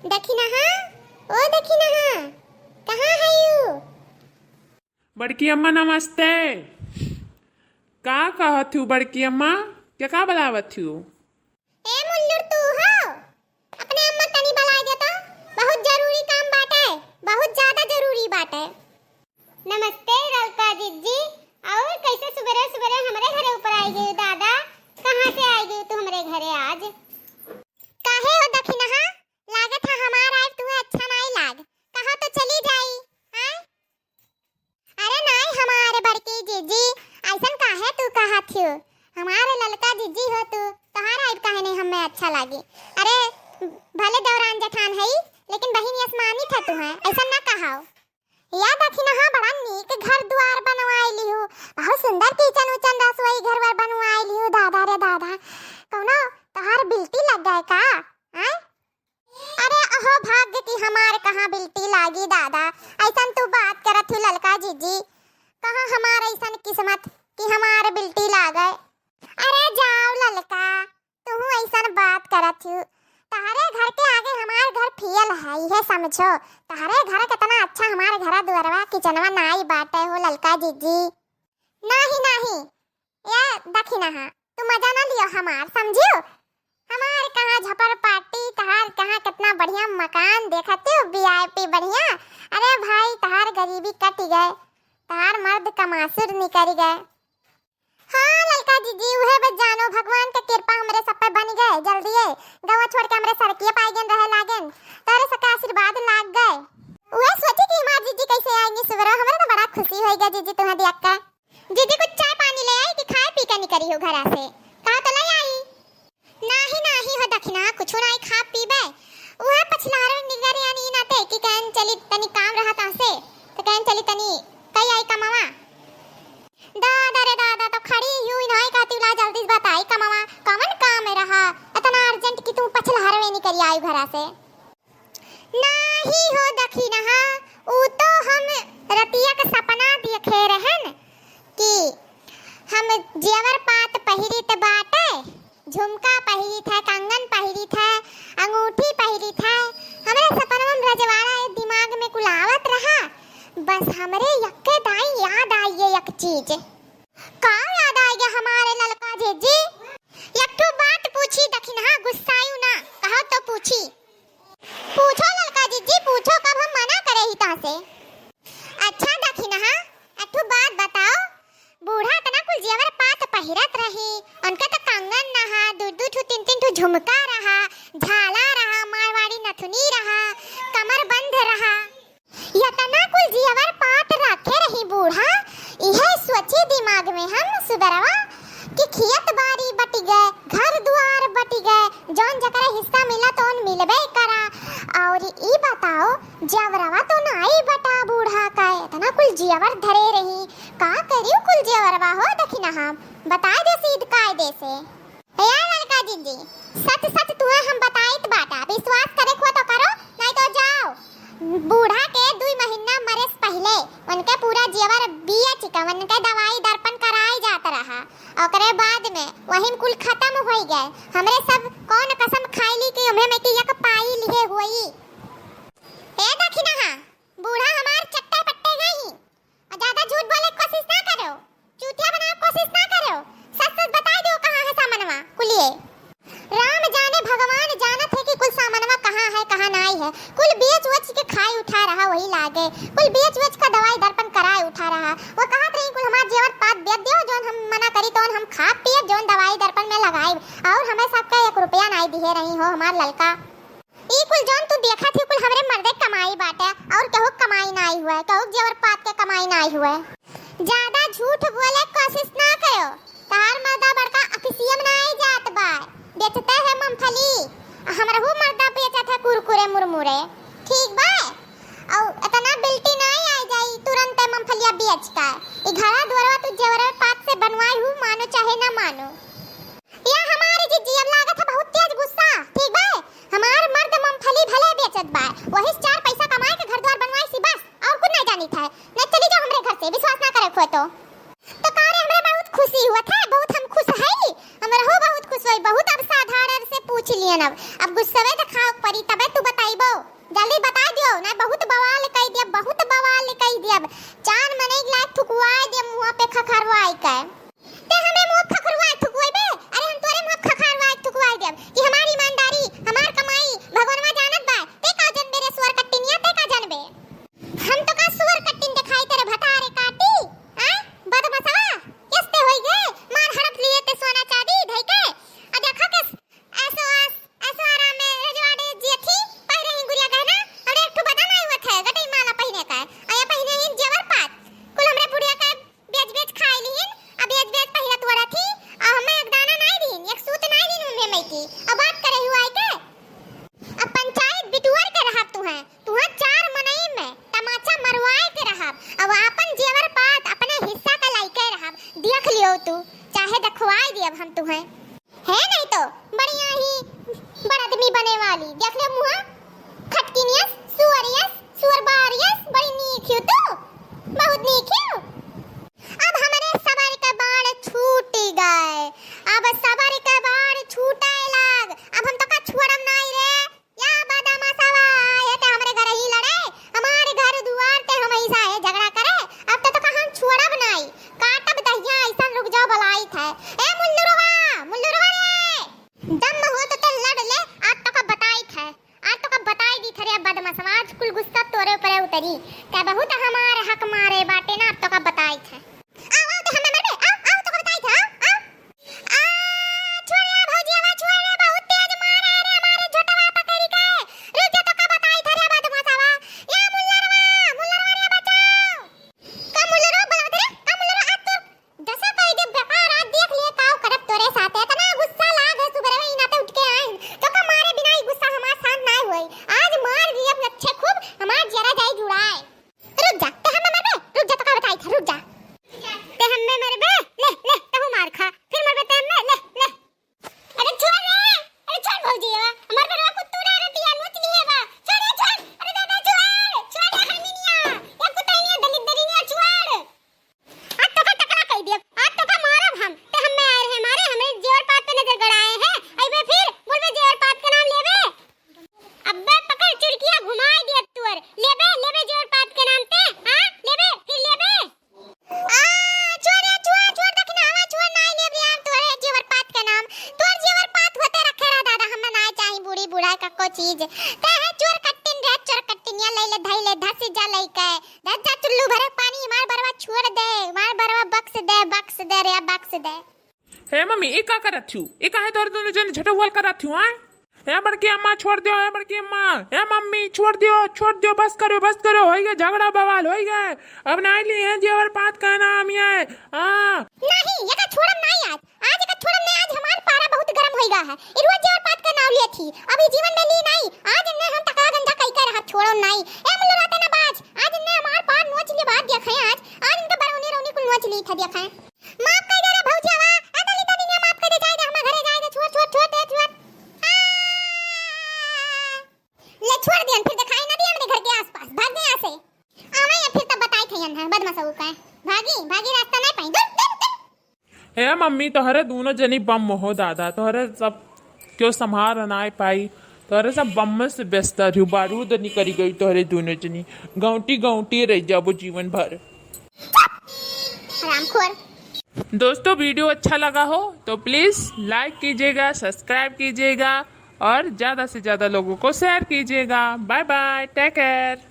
दखिना हाँ, ओ दखिना हाँ, कहाँ है यू? बड़की अम्मा नमस्ते। का कहत हूँ बड़की अम्मा? क्या बुलावत हूँ? ए मुल्लुर तू हो? अपने अम्मा तनी बुला देता, बहुत जरूरी काम बाटे, बहुत ज्यादा जरूरी बाटे। नमस्ते रलका जीजी, और कैसे सुबह सुबह हमारे घरे ऊपर आई गई दादा? कहाँ से आई गई तू हमारे घरे आज? काहे हो दखिना हाँ? लागत है हमारा आज तुम्हें अच्छा नहीं लाग, कहाँ तो चली जाई हैं? अरे नहीं हमारे बड़की जीजी, ऐसन काहे तू कहत हो? हमारे ललका जीजी हो तू, तोहारा आइब काहे नहीं हमें अच्छा लागी? अरे भले दौरान जठान है लेकिन बहिन आसमानी था तू है, ऐसा ना कहाओ। याद रखी ना हाँ, बड़ा नीक घर द्वार बनवाई लिहू, बहुत सुंदर किचन उचन रसोई घर वर बनवाई लिहू दादा रे दादा। कौनो तोहार बिल्टी लग गए का हैं? अरे अहो भाग्य की हमारे कहाँ बिल्टी लागी दादा, ऐसा तू बात करत हूँ ललका जीजी, कहाँ हमारे ऐसा किस्मत कि हमारे बिल्टी लागे। अरे जाओ ललका, तू ऐसा बात करत हूँ, तारे घर के आगे हमारे घर फियल है, यह समझो। तारे घर कितना अच्छा हमारे घर दुआरवा किचनवा नाई बाटे हो ललका जीजी। नहीं नहीं, ये दखिना हाँ, तू मजा ना लियो हमार, समझियो? हमारे कहाँ झपड़ पार्टी, तहार कहाँ कितना बढ़िया मकान देखते हो, वीआईपी बढ़िया। अरे भाई तहार गरीबी कट गए, तहार मर्द कमासुर निकल गए। हाँ ललका जीजी, उहे बस जानो भगवान के कृपा हमरे सब पे बन गए, जल्दी गवा छोड़ के हमरे सड़किए पाइगन रहे लागन, तारे सबका आशीर्वाद लाग गए। उहे सोची कि मां जीजी कैसे आएंगी सुबह, हमरे तो बड़ा खुशी होएगा जीजी तुम्हें देख के। जीजी कुछ चाय पानी ले आई कि खाए पी के निकली हो घरा से? कहा तो ले आई? नाही नाही हो दखिना, कुछ नहीं खा पीबे, उहे पछलार निगर यानी नाते कि कहन चली तनी काम रहा तासे, तो कहन चली तनी कई आई कमावा। दादा रे दादा, तो खड़ी यूं नहीं कहती ला जल्दी बताई कमावा कौन काम है रहा इतना अर्जेंट कि तू पछलार में निकल आई घरा से? नहीं हो दखिना हाँ, ऊ तो हम रतिया का सपना देखे रहन कि हम जेवर पात पहिरी ते बाटे, झुमका पहिरी था, कंगन पहिरी था, अंगूठी पहिरी था, हमरे सपनवा में रजवाड़ा दिमाग में कुलावत रहा। बस हमरे यक्के दाई याद आई ये एक चीज। का याद आई गया हमारे ललका जीजी? एक तो बात पूछी दखिन हाँ, गुस्सायू ना, कहो तो पूछी। पूछो ललका जीजी पूछो, कब हम मना करे ही तासे? अच्छा दखिन हाँ, एक तो बात बताओ, बूढ़ा तना कुल जेवर पात पहिरत रही, उनका तो कंगन नहा, दू ठू तीन ठू झुमका रहा, झाला रहा, मारवाड़ी नथुनी रहा, कमर बंद रहा, यतना कुल जेवर पात रखे रही बूढ़ा। यह सोची दिमाग में हम सुबरवा कि खेत बाड़ी बट गए, घर द्वार बट गए, जौन जकरा हिस्सा मिला तो उन मिलबे करा, और ई बताओ जेवरवा तो नाई बटा बूढ़ा का, इतना कुल जेवर धरे रही, का करियो कुल जेवरवा हो दखिना हम, बता दे सीध कायदे से। यार लड़का जीजी, सच सच तुहे हम बताइत बाटा, विश्वास करे खो तो करो, नहीं तो जाओ। बूढ़ा के 2 महीना मरे से पहले उनके पूरा जेवर बिया चिका, उनके दवाई दर्पण कराई जाता रहा, ओकरे बाद में वही कुल खत्म हो गए। हमरे सब कौन कसम खाईली कि उम्हे में कि यक पाई लिए हुई। ए दखिना हाँ, बूढ़ा हमार चट्टे पट्टे गई, और ज्यादा झूठ बोले की कोशिश ना करो, चूतिया बनाने की कोशिश ना करो, सच सच बता दो कहां है सामनवा कुलिए। राम जाने भगवान जानत है कि कुल सामनवा कहां है कहां नहीं है, कुल बेच वच के खाई उठा रहा वही लागे, कुल बेच वच का दवाई दर्पण कराए उठा रहा। वो कहत रही कुल हमार जेवर पात बेच दियो, जोन हम मना करी तो हम खा पिए, जोन दवाई दर्पण में लगाई, और हमें सबका 1 रुपया नहीं दिए रही हो हमार ललका। ई कुल जोन तू देखा थी कुल हमरे मर्दे कमाई बाटे, और कहू कमाई नहीं हुआ, कहू जेवर पात के कमाई नहीं हुआ। ज्यादा झूठ बोले कोशिश ना करो, तार मर्दा बड़का अकसियम नहीं जात बा, बेचता है मूंगफली, हमरहु मर्दा बेचत है कुरकुरे मुरमुरे, ठीक बा? और इतना बिल्टी नहीं आ जाई तुरंत मूंगफलिया बेच का, ई घरा द्वारवा तू जेवर पात से बनवाई हूँ, मानो चाहे ना मानो। या हमारी जीजी अब लागत है बहुत तेज गुस्सा, ठीक बा? हमार मर्द मूंगफली भले बेचत बा, वही 4 पैसा कमाए के घर द्वार बनवाई सी बस, और कुछ नहीं जानी था। नहीं चली जाओ हमरे घर से, विश्वास ना करे खो तो कारे हमरे बहुत खुशी हुआ था, बहुत हम खुश है, हमरा हो बहुत खुश होई, बहुत अब साधारण से पूछ लियन, अब गुस्सा में तो खाओ परी तबे तू बताइबो। है, बहुत बवाल कह दिया, बहुत बवाल कह दिया। चार मने लायक थुकवाए दे मुंह पे खखरवाई के। ते हमें मुंह खखरवाए थुकवाई बे? अरे हम तोरे मुंह खखरवाए थुकवाई देब कि हमारी ईमानदारी, हमार कमाई भगवानवा जानत बा। ते का जानबे रे सुअर कट्टिनिया, ते का जानबे? हम तो का सुअर कट्टिन दिखाई तेरे भतारे काटी, हां बदमसवा कैसे होई गे? मार हड़प लिए ते सोना चांदी धई के आ देखा के ऐसो ऐसो आराम में रजवाड़े जेठी पहिरे ही गुड़िया गहना और एक ठो बदन आई हुआ है गटई माला पहिने का आया पहिने ही जेवर पात कुल हमरे बुढ़िया का बेच बेच खाई लीन अब बेच बेच पहिला तोड़ा थी आ हमें एक दाना नहीं दीन, एक सूत नहीं दीन उनमें मैं की अब बात करे हुआ है के। अब पंचायत बिटुअर के रहा तू है चार मनई में तमाचा मरवाए के रहा। अब अपन जेवर पात अपने हिस्सा का लाइके रहा, देख लियो तू चाहे दखवाई दे अब हम तुम्हें है नहीं तो बढ़िया ही बड़ आदमी बने वाली देख ले मुंह खटकिनियस सुअर बारियस बड़ी नीक हो तू, बहुत नीक हो। अब हमारे सबर के बाण छूट गए, अब सबर के बाण छूटे लग। अब हम तो का छोड़म नहीं रे या बादामा सवा ये ते हमरे घर ही लड़े, हमारे घर दुआर ते हम ऐसा है झगड़ा करे। अब तो का हम छोड़ब नहीं, काटब दहिया ऐसा रुक जाओ बलाई थे। ए मुल्लुरवा रे दम हो तो लड़ ले। आज तो का बताई थे, आज तो का बताई दी थे रे बदमाश आज कुल गुस्सा तोरे ऊपर उतरी ते बहुत हमारे हक मारे बाटे ना। अब तो का बताई थे आओ तो हमें मरे आओ तो का बताई थे आ छोड़ रे भौजी आवा छोड़ रे बहुत तेज मार है रे हमारे झोटवा पकड़ी के रुक जा तो का बताई थे रे बदमाश आवा या मुल्लुरवा रे बचाओ का मुल्लुरवा बोलत रे का मुल्लुरवा आज तो दसा कह दे बेकार आज देख लिए काऊ करब तोरे साथ इतना गुस्सा लाग है सुबह में इनाते उठ के आए तो का मारे बिना ही गुस्सा हमार शांत नहीं होई। आज मार दिया अच्छे खूब हमार जरा जाई जुड़ाए। रुक जा ते हमें मरबे, रुक जा तो का बताई था रुक जा ते हमें मरबे ले तहु मार खा फिर मरबे ते हमें ले अरे छोड़ भौजी हमार बड़वा कुत्तू ना रतिया नोच लिए बा छोड़ अरे दादा छोड़ हरमिनिया या कुत्तनिया दलित दरिनिया छोड़। आज तो का टकरा कह दिया, आज तो का मारब हम ते हमें आए हैं मारे हमें जेवर पात पे नजर गड़ाए हैं अबे फिर बोल में जेवर पात का नाम लेबे अब्बे पकड़ चिड़किया घुमाए दिया तुअर लेबे जेवर पात के नाम पे हां लेबे फिर लेबे आ छोड़ दखना हवा छोड़ नहीं लेबे हम तोरे जेवर पात के नाम तोर जेवर पात होते रखे रा दादा हमें ना चाही बूढ़ी बूढ़ा का को चीज ते है चोर कट्टिनिया ले ले धई ले धस जा लई के दज्जा चुल्लू भरे पानी मार बरवा छोड़ दे मार बरवा बक्स दे रे बक्स दे। हे मम्मी ये का करत थू ये काहे तोर दोनों जन झटवाल करत थू हां? हे बड़की अम्मा छोड़ दियो, हे बड़की अम्मा हे मम्मी छोड़ दियो बस करो होई गए झगड़ा बवाल होई गए अब नहीं ली है जेवर पात का नाम ये हां नहीं ये का छोड़म नहीं आज का छोड़म नहीं। आज हमार पारा बहुत गरम होई गया है ई रोज जेवर पात का नाम लिए थी अभी जीवन में ली नहीं आज ने हम टका गंजा कई कर रहा छोड़ो नहीं। ए मुल्ला बात ना बाज आज ने हमार पार नोच लिए बात देखे आज इनके बरौनी कुल नोच ली था देखे माफ कर दे रे भौजी आवा आ दलित दरिनिया माफ कर दे जाए हम घरे जाए दे छोड़ ले छोड़ दियन फिर दिखाई ना दिया मेरे घर के आसपास भाग गए यहां से आवे या फिर तब बताई थे यहां बदमाश का भागी रास्ता नहीं पाई दर हे मम्मी तोहरे दोनों जनी बम हो दादा तोहरे सब क्यों संभाल ना पाई तोहरे सब बम से व्यस्त रही बारूद निकली गई तोहरे दोनों जनी गाउटी रह जाबो जीवन भर हरामखोर। दोस्तों वीडियो अच्छा लगा हो तो प्लीज़ लाइक कीजिएगा, सब्सक्राइब कीजिएगा और ज़्यादा से ज़्यादा लोगों को शेयर कीजिएगा। Bye bye, take care.